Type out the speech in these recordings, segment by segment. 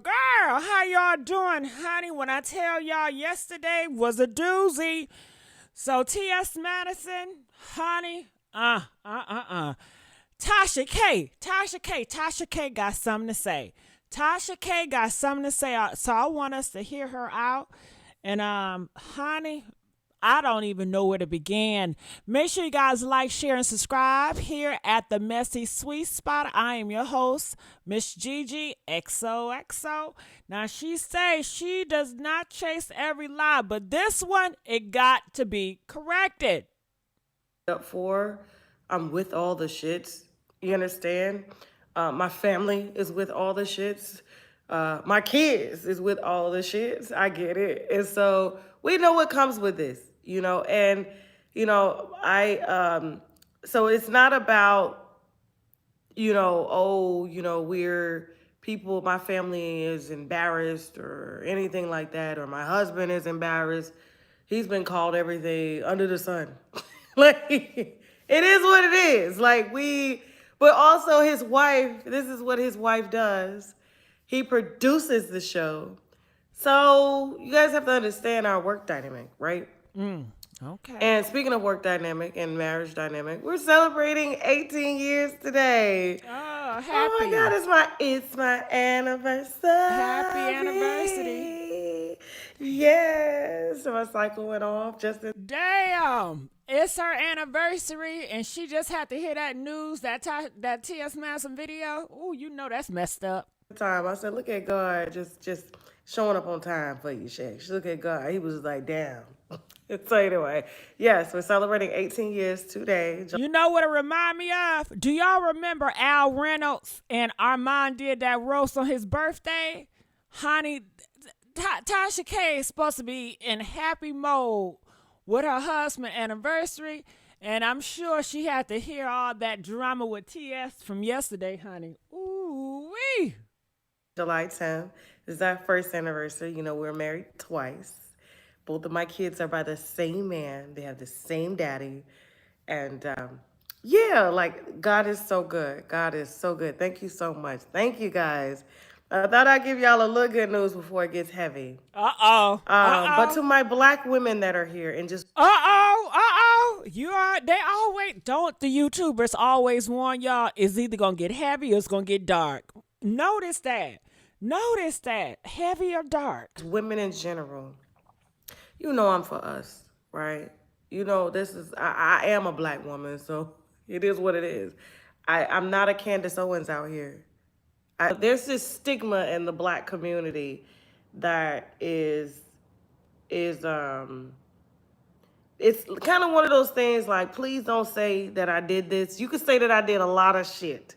Girl, how y'all doing, honey? When I tell y'all yesterday was a doozy. So T.S. Madison, honey, Tasha K got something to say. Tasha K got something to say, so I want us to hear her out. And honey, I don't even know where to begin. Make sure you guys like, share, and subscribe here at the Messy Sweet Spot. I am your host, Miss Gigi XOXO. Now, she says she does not chase every lie, but this one, it got to be corrected. Up for, I'm with all the shits. You understand? My family is with all the shits. My kids is with all the shits. I get it. And so we know what comes with this, and, so it's not about, we're people, my family is embarrassed or anything like that, or my husband is embarrassed. He's been called everything under the sun. Like, it is what it is. But also his wife, this is what his wife does. He produces the show. So you guys have to understand our work dynamic, right? Okay. And speaking of work dynamic and marriage dynamic, we're celebrating 18 years today. Oh, happy. Oh my God, it's my anniversary. Happy anniversary. Yes. So my cycle went off just in Damn. It's her anniversary, and she just had to hear that news, that T.S. Madison video. Ooh, that's messed up. time. I said, look at God just showing up on time for you, Shaq. Look at God. He was like, damn. So anyway, yes, we're celebrating 18 years today. You know what it remind me of? Do y'all remember Al Reynolds and Armand did that roast on his birthday? Honey, Tasha K is supposed to be in happy mode with her husband's anniversary, and I'm sure she had to hear all that drama with TS from yesterday, honey. Ooh-wee. July 10th is our first anniversary. We're married twice. Both of my kids are by the same man. They have the same daddy. And God is so good. God is so good. Thank you so much. Thank you, guys. I thought I'd give y'all a little good news before it gets heavy. But to my black women that are here and just... Don't the YouTubers always warn y'all it's either going to get heavy or it's going to get dark. Notice that. Heavy or dark. Women in general. I'm for us, right? I am a black woman, so it is what it is. I'm not a Candace Owens out here. There's this stigma in the black community that it's kind of one of those things like, please don't say that I did this. You could say that I did a lot of shit,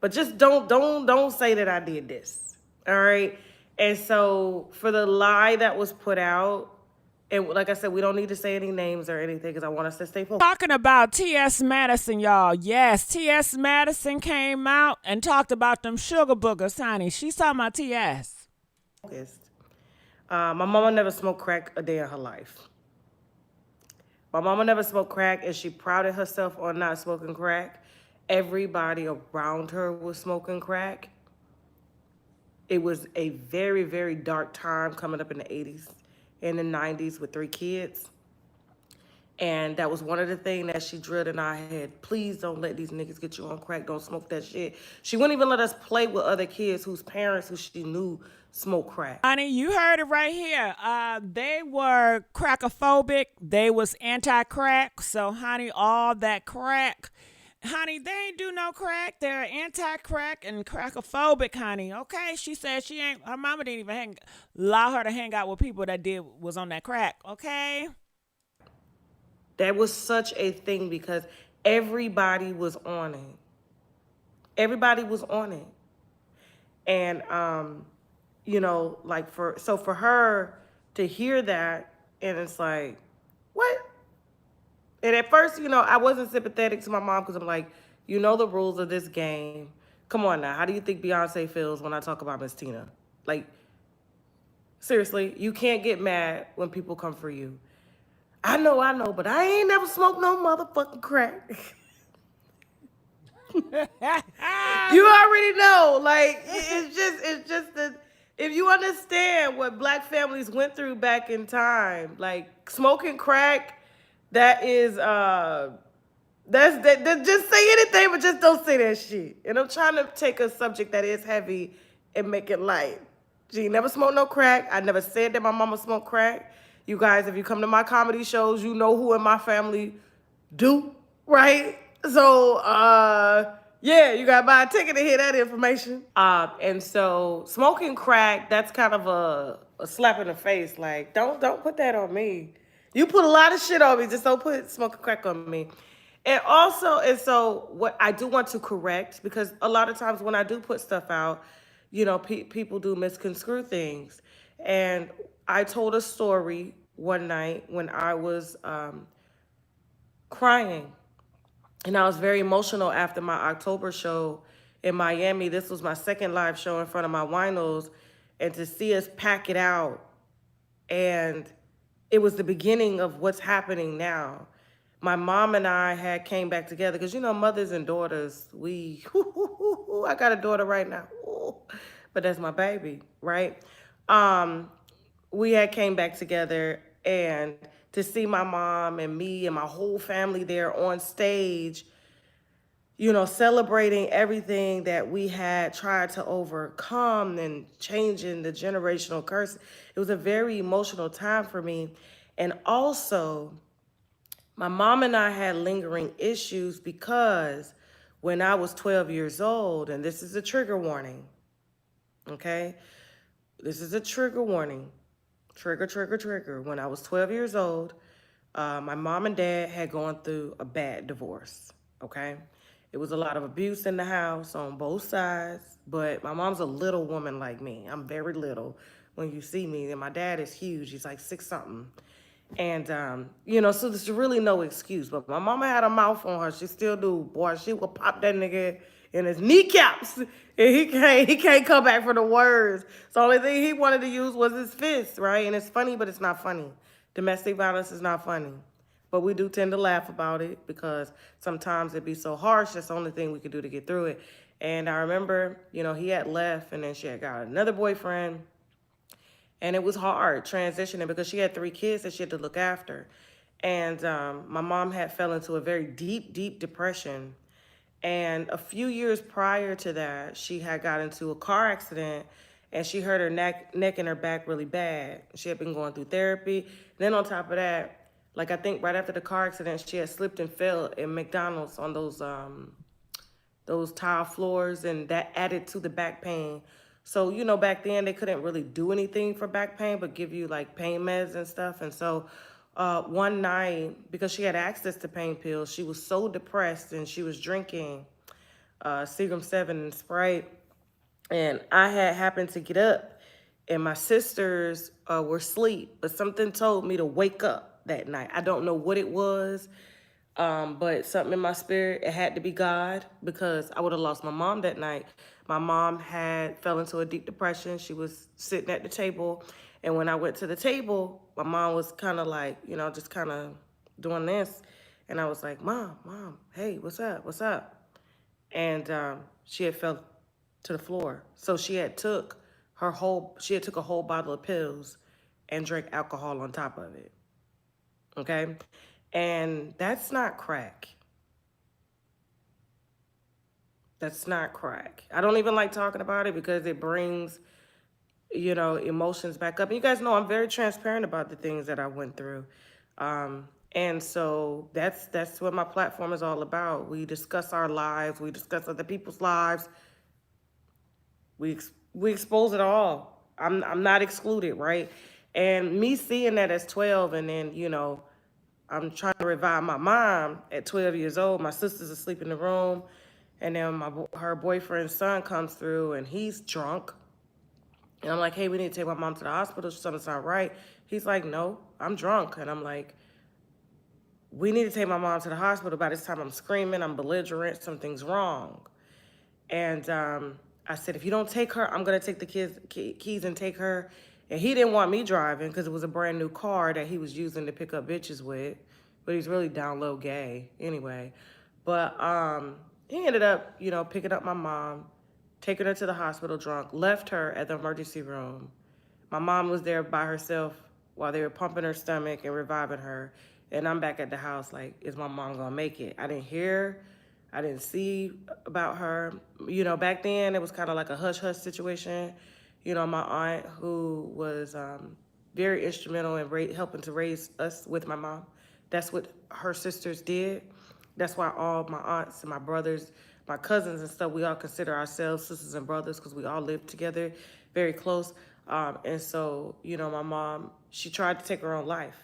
but just don't say that I did this. All right. And so for the lie that was put out, and like I said, we don't need to say any names or anything because I want us to stay focused. Talking about T.S. Madison, y'all. Yes, T.S. Madison came out and talked about them sugar boogers, honey. She's talking about T.S. My mama never smoked crack a day in her life. My mama never smoked crack, and she prided herself on not smoking crack. Everybody around her was smoking crack. It was a very, very dark time coming up in the 80s. In the 90s with 3 kids. And that was one of the things that she drilled in our head. Please don't let these niggas get you on crack. Don't smoke that shit. She wouldn't even let us play with other kids whose parents who she knew smoked crack. Honey, you heard it right here. They were crackophobic. They was anti-crack. So, honey, all that crack... Honey, they ain't do no crack. They're anti-crack and crackophobic, honey. Okay, she said her mama didn't even allow her to hang out with people that was on that crack. Okay. That was such a thing because everybody was on it. Everybody was on it. And, for her to hear that, and it's like, what? And at first, I wasn't sympathetic to my mom because I'm like, the rules of this game. Come on now. How do you think Beyonce feels when I talk about Miss Tina? Like, Seriously, you can't get mad when people come for you. I know, but I ain't never smoked no motherfucking crack. You already know. Like, it's just that if you understand what black families went through back in time, like smoking crack, that is that just say anything, but just don't say that shit. And I'm trying to take a subject that is heavy and make it light. She never smoked no crack. I never said that my mama smoked crack. You guys, if you come to my comedy shows, you know who in my family do, right? So, yeah, you gotta buy a ticket to hear that information. And so smoking crack, that's kind of a slap in the face. Like, don't put that on me. You put a lot of shit on me, just don't put smoking crack on me. And so what I do want to correct, because a lot of times when I do put stuff out, you know, people do misconstrue things. And I told a story one night when I was crying. And I was very emotional after my October show in Miami. This was my second live show in front of my winos. And to see us pack it out, and it was the beginning of what's happening now. My mom and I had came back together because, you know, mothers and daughters, I got a daughter right now, but that's my baby, right? We had came back together, and to see my mom and me and my whole family there on stage, you know, celebrating everything that we had tried to overcome and changing the generational curse. It was a very emotional time for me. And also, my mom and I had lingering issues because when I was 12 years old, and this is a trigger warning, okay? This is a trigger warning. Trigger. When I was 12 years old, my mom and dad had gone through a bad divorce, okay? It was a lot of abuse in the house on both sides, but my mom's a little woman like me. I'm very little when you see me, and my dad is huge. He's like 6-something. And, you know, so there's really no excuse. But my mama had a mouth on her. She still do. Boy, she would pop that nigga in his kneecaps. And he can't come back for the words. So the only thing he wanted to use was his fist, right? And it's funny, but it's not funny. Domestic violence is not funny. But we do tend to laugh about it because sometimes it'd be so harsh. That's the only thing we could do to get through it. And I remember, you know, he had left, and then she had got another boyfriend. And it was hard transitioning because she had 3 kids that she had to look after. And my mom had fell into a very deep depression. And a few years prior to that, she had got into a car accident, and she hurt her neck and her back really bad. She had been going through therapy. And then on top of that, like I think right after the car accident, she had slipped and fell in McDonald's on those tile floors, and that added to the back pain. So, you know, back then they couldn't really do anything for back pain but give you like pain meds and stuff. And so one night, because she had access to pain pills, she was so depressed, and she was drinking Seagram 7 and Sprite. And I had happened to get up, and my sisters were asleep, but something told me to wake up that night. I don't know what it was, but something in my spirit, it had to be God, because I would have lost my mom that night. My mom had fell into a deep depression. She was sitting at the table, and when I went to the table, my mom was kind of like, you know, just kind of doing this. And I was like, Mom, hey, what's up? And she had fell to the floor. So she had took a whole bottle of pills and drank alcohol on top of it. Okay? And that's not crack. That's not crack. I don't even like talking about it because it brings, you know, emotions back up. And you guys know I'm very transparent about the things that I went through. And so that's what my platform is all about. We discuss our lives. We discuss other people's lives. We expose it all. I'm not excluded, right? And me seeing that as 12, and then, you know, I'm trying to revive my mom at 12 years old. My sister's asleep in the room. And then her boyfriend's son comes through, and he's drunk. And I'm like, hey, we need to take my mom to the hospital. Something's not right. He's like, no, I'm drunk. And I'm like, we need to take my mom to the hospital. By this time, I'm screaming. I'm belligerent. Something's wrong. And I said, if you don't take her, I'm going to take the keys and take her And he didn't want me driving because it was a brand new car that he was using to pick up bitches with. But he's really down low gay anyway. But he ended up, you know, picking up my mom, taking her to the hospital drunk, left her at the emergency room. My mom was there by herself while they were pumping her stomach and reviving her. And I'm back at the house like, is my mom gonna make it? I didn't hear, I didn't see about her. You know, back then it was kind of like a hush-hush situation. You know, my aunt, who was very instrumental in helping to raise us with my mom, that's what her sisters did. That's why all my aunts and my brothers, my cousins and stuff, we all consider ourselves sisters and brothers because we all lived together very close. And so, you know, my mom, she tried to take her own life.